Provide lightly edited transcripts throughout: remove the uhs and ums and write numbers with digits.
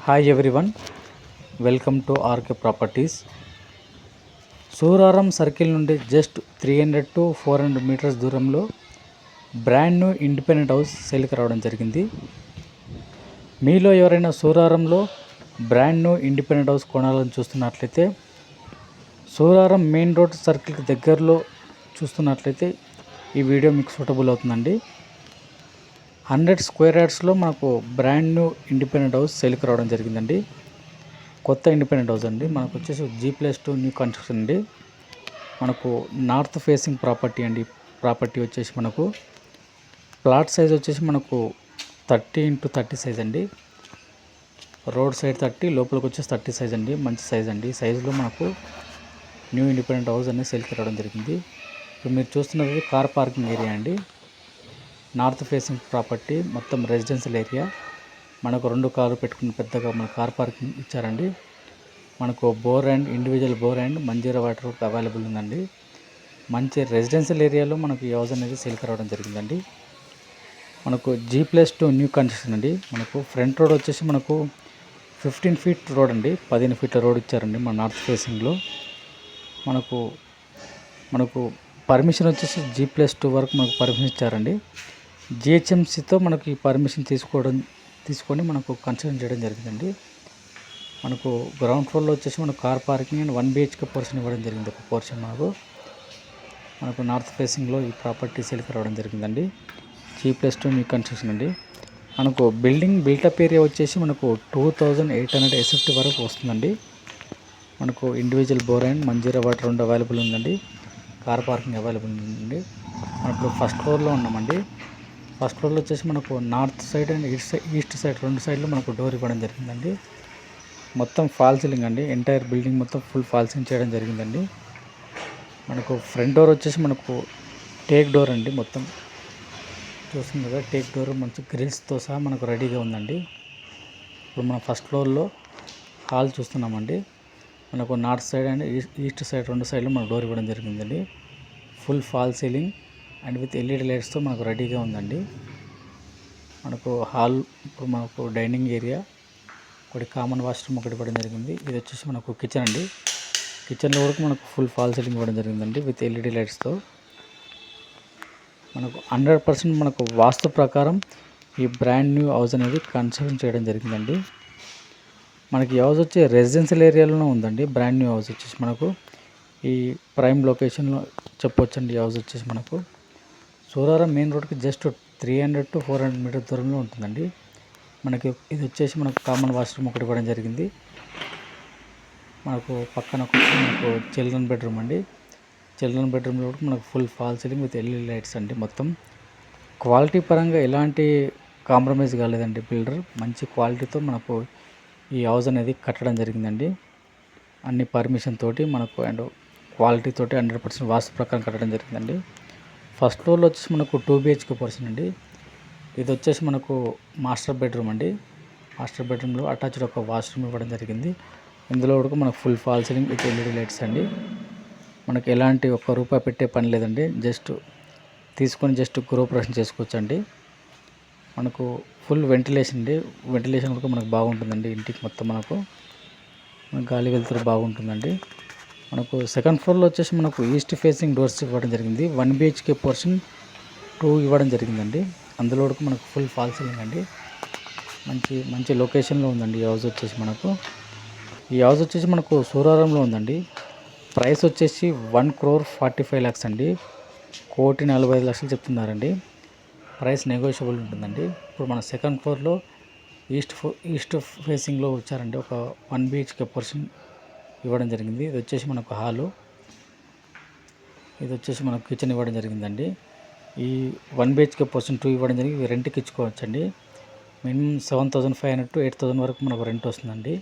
Hi everyone, welcome to RK properties. Suraram circle నుండి just 300 to 400 metres దూరంలో brand new independent house సేల్కి రావడం జరిగింది. మీలో ఎవరైనా సూరారంలో బ్రాండ్ న్యూ ఇండిపెండెంట్ హౌస్ కొనాలని చూస్తున్నట్లయితే, సూరారం మెయిన్ రోడ్ సర్కిల్కి దగ్గరలో చూస్తున్నట్లయితే ఈ వీడియో మీకు సూటబుల్ అవుతుందండి. 100 స్క్వేర్ యార్డ్స్లో మనకు బ్రాండ్ న్యూ ఇండిపెండెంట్ హౌస్ సేల్కి రావడం జరిగిందండి. కొత్త ఇండిపెండెంట్ హౌస్ అండి. మనకు వచ్చేసి G+2 న్యూ కన్స్ట్రక్షన్ అండి. మనకు నార్త్ ఫేసింగ్ ప్రాపర్టీ అండి. ప్రాపర్టీ వచ్చేసి మనకు ప్లాట్ సైజ్ వచ్చేసి మనకు 30 x 30 సైజ్ అండి. రోడ్ సైడ్ 30, లోపలికి వచ్చేసి 30 సైజ్ అండి. మంచి సైజ్ అండి. సైజులో మనకు న్యూ ఇండిపెండెంట్ హౌస్ అనేది సేల్కి రావడం జరిగింది. ఇప్పుడు మీరు చూస్తున్నది కార్ పార్కింగ్ ఏరియా అండి. నార్త్ ఫేసింగ్ ప్రాపర్టీ, మొత్తం రెసిడెన్షియల్ ఏరియా. మనకు 2 కార్లు పెట్టుకుని పెద్దగా మన కార్ పార్కింగ్ ఇచ్చారండి. మనకు bore and individual bore and Manjeera water available ఉందండి. మంచి రెసిడెన్షియల్ ఏరియాలో మనకు ఈ హౌస్ అనేది సేల్కి రావడం జరిగిందండి. మనకు G+2 న్యూ కన్స్ట్రక్షన్ అండి. మనకు ఫ్రంట్ రోడ్ వచ్చేసి మనకు 15 feet రోడ్ అండి. 15 feet రోడ్ ఇచ్చారండి మన నార్త్ ఫేసింగ్లో. మనకు పర్మిషన్ వచ్చేసి G+2 వరకు మనకు పర్మిషన్ ఇచ్చారండి. GHMCతో మనకు ఈ పర్మిషన్ తీసుకొని మనకు కన్స్ట్రక్షన్ చేయడం జరిగిందండి. మనకు గ్రౌండ్ ఫ్లోర్లో వచ్చేసి మనకు car parking and 1 BHK portion ఇవ్వడం జరిగింది. ఒక పోర్షన్ మనకు నార్త్ ఫేసింగ్లో ఈ ప్రాపర్టీ సేల్కి రావడం జరిగిందండి. G+2 న్యూ కన్స్ట్రక్షన్ అండి. మనకు బిల్డింగ్ బిల్టప్ ఏరియా వచ్చేసి మనకు 2800 SFT వరకు వస్తుందండి. మనకు individual bore and Manjeera water 2 available ఉందండి. కార్ పార్కింగ్ అవైలబుల్ ఉందండి. మనకు ఫస్ట్ ఫ్లోర్లో ఉన్నామండి. ఫస్ట్ ఫ్లోర్లో వచ్చేసి మనకు north side and east side 2 సైడ్లో మనకు డోర్ ఇవ్వడం జరిగిందండి. మొత్తం ఫాల్ సీలింగ్ అండి. ఎంటైర్ బిల్డింగ్ మొత్తం ఫుల్ ఫాల్ సీలింగ్ చేయడం జరిగిందండి. మనకు ఫ్రంట్ డోర్ వచ్చేసి మనకు టేక్ డోర్ అండి. మొత్తం చూస్తుంది కదా, టేక్ డోర్ మంచి గ్రిల్స్తో సహా మనకు రెడీగా ఉందండి. ఇప్పుడు మనం ఫస్ట్ ఫ్లోర్లో హాల్ చూస్తున్నామండి. మనకు north side and east side 2 సైడ్లో మనకు డోర్ ఇవ్వడం జరిగిందండి. Full fall ceiling and with LED లైట్స్తో మనకు రెడీగా ఉందండి. మనకు హాల్, ఇప్పుడు మనకు డైనింగ్ ఏరియా, ఒకటి కామన్ వాష్రూమ్ ఒకటి ఇవ్వడం జరిగింది. ఇది వచ్చేసి మనకు కిచెన్ అండి. కిచెన్లో కూడా మనకు ఫుల్ ఫాల్ సీలింగ్ ఇవ్వడం జరిగిందండి విత్ LED లైట్స్తో. మనకు 100% మనకు వాస్తు ప్రకారం ఈ బ్రాండ్ న్యూ హౌస్ అనేది కన్స్ట్రక్షన్ చేయడం జరిగిందండి. మనకి ఈ హౌస్ వచ్చి రెసిడెన్షియల్ ఏరియాలోనే ఉందండి. బ్రాండ్ న్యూ హౌస్ వచ్చేసి మనకు ఈ ప్రైమ్ లొకేషన్లో చెప్పొచ్చండి. ఈ హౌస్ వచ్చేసి మనకు సూరారం మెయిన్ రోడ్కి జస్ట్ 300 to 400 మీటర్ దూరంలో ఉంటుందండి. మనకి ఇది వచ్చేసి మనకు కామన్ వాష్రూమ్ ఒకటి ఇవ్వడం జరిగింది. మనకు పక్కన మనకు చిల్డ్రన్ బెడ్రూమ్ అండి. చిల్డ్రన్ బెడ్రూమ్లో కూడా మనకు full fall ceiling with LED lights అండి. మొత్తం క్వాలిటీ పరంగా ఎలాంటి కాంప్రమైజ్ కాలేదండి. బిల్డర్ మంచి క్వాలిటీతో మనకు ఈ హౌస్ అనేది కట్టడం జరిగిందండి. అన్ని పర్మిషన్ తోటి మనకు అండ్ క్వాలిటీ తోటి 100% వాస్తు ప్రకారం కట్టడం జరిగిందండి. ఫస్ట్ ఫ్లోర్లో వచ్చేసి మనకు 2 BHK పోర్షన్ అండి. ఇది వచ్చేసి మనకు మాస్టర్ బెడ్రూమ్ అండి. మాస్టర్ బెడ్రూమ్లో అటాచ్డ్ ఒక వాష్రూమ్ ఇవ్వడం జరిగింది. ఇందులో కూడా మనకు full fall ceiling with LED lights అండి. మనకు ఎలాంటి ₹1 పెట్టే పని లేదండి. తీసుకొని గృహప్రవేశం చేసుకోవచ్చు అండి. మనకు ఫుల్ వెంటిలేషన్ అండి. వెంటిలేషన్ కూడా మనకు బాగుంటుందండి. ఇంటికి మొత్తం మనకు గాలి వెలుతురు బాగుంటుందండి. మనకు సెకండ్ ఫ్లోర్లో వచ్చేసి మనకు ఈస్ట్ ఫేసింగ్ డోర్స్ ఇవ్వడం జరిగింది. 1 BHK పోర్షన్ 2 ఇవ్వడం జరిగిందండి. అందులో కూడా మనకు ఫుల్ ఫాల్ సీలింగ్ అండి. మంచి లొకేషన్లో ఉందండి ఈ హౌస్ వచ్చేసి మనకు. ఈ హౌస్ వచ్చేసి మనకు సూరారంలో ఉందండి. ప్రైస్ వచ్చేసి 1,45 lakhs అండి. 1,45 లక్షలు చెప్తున్నారండి. ప్రైస్ నెగోషియబుల్ ఉంటుందండి. ఇప్పుడు మన సెకండ్ ఫ్లోర్లో ఈస్ట్ ఫేసింగ్లో వచ్చారండి. ఒక 1 BHK పోర్షన్ ఇవ్వడం జరిగింది. ఇది వచ్చేసి మనకు హాలు, ఇది వచ్చేసి మనకు కిచెన్ ఇవ్వడం జరిగిందండి. ఈ 1 BHK పోర్షన్ 2 ఇవ్వడం జరిగింది. రెంట్కి ఇచ్చుకోవచ్చండి. మినిమం 7,500 to 8,000 వరకు మనకు రెంట్ వస్తుందండి.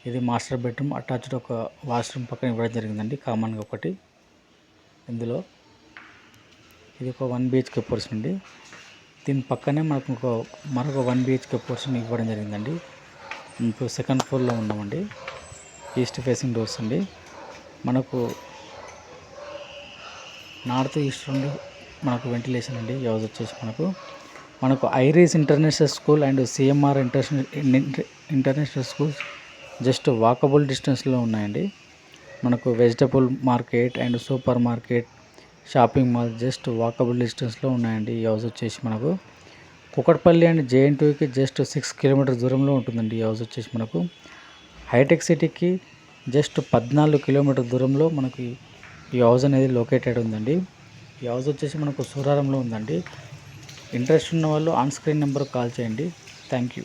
ఇది మాస్టర్ బెడ్రూమ్, అటాచ్డ్ ఒక వాష్రూమ్ పక్కన ఇవ్వడం జరిగిందండి. కామన్గా ఒకటి ఇందులో. ఇది ఒక 1 BHK పోర్షన్ అండి. దీని పక్కనే మనకు మరొక 1 BHK పోర్షన్ ఇవ్వడం జరిగిందండి. ఇప్పుడు సెకండ్ ఫ్లోర్లో ఉన్నామండి. ఈస్ట్ ఫేసింగ్ డోర్స్ అండి. మనకు నార్త్ ఈస్ట్ నుండి మనకు వెంటిలేషన్ అండి. ఈ హౌస్ వచ్చేసి మనకు మనకు iris international school and CMR international schools just walkable డిస్టెన్స్లో ఉన్నాయండి. మనకు vegetable market and super market, shopping mall just walkable డిస్టెన్స్లో ఉన్నాయండి. ఈ హౌస్ వచ్చేసి మనకు కుకట్పల్లి అండ్ జేఎన్టీయూకి జస్ట్ 6 కిలోమీటర్స్ దూరంలో ఉంటుందండి. ఈ హౌస్ వచ్చేసి మనకు హైటెక్ సిటీకి జస్ట్ 14 కిలోమీటర్ దూరంలో మనకి ఈ హౌస్ అనేది లొకేటెడ్ ఉందండి. ఈ హౌస్ వచ్చేసి మనకు సూరారంలో ఉందండి. ఇంట్రెస్ట్ ఉన్న వాళ్ళు ఆన్ స్క్రీన్ నెంబర్కి కాల్ చేయండి. Thank you.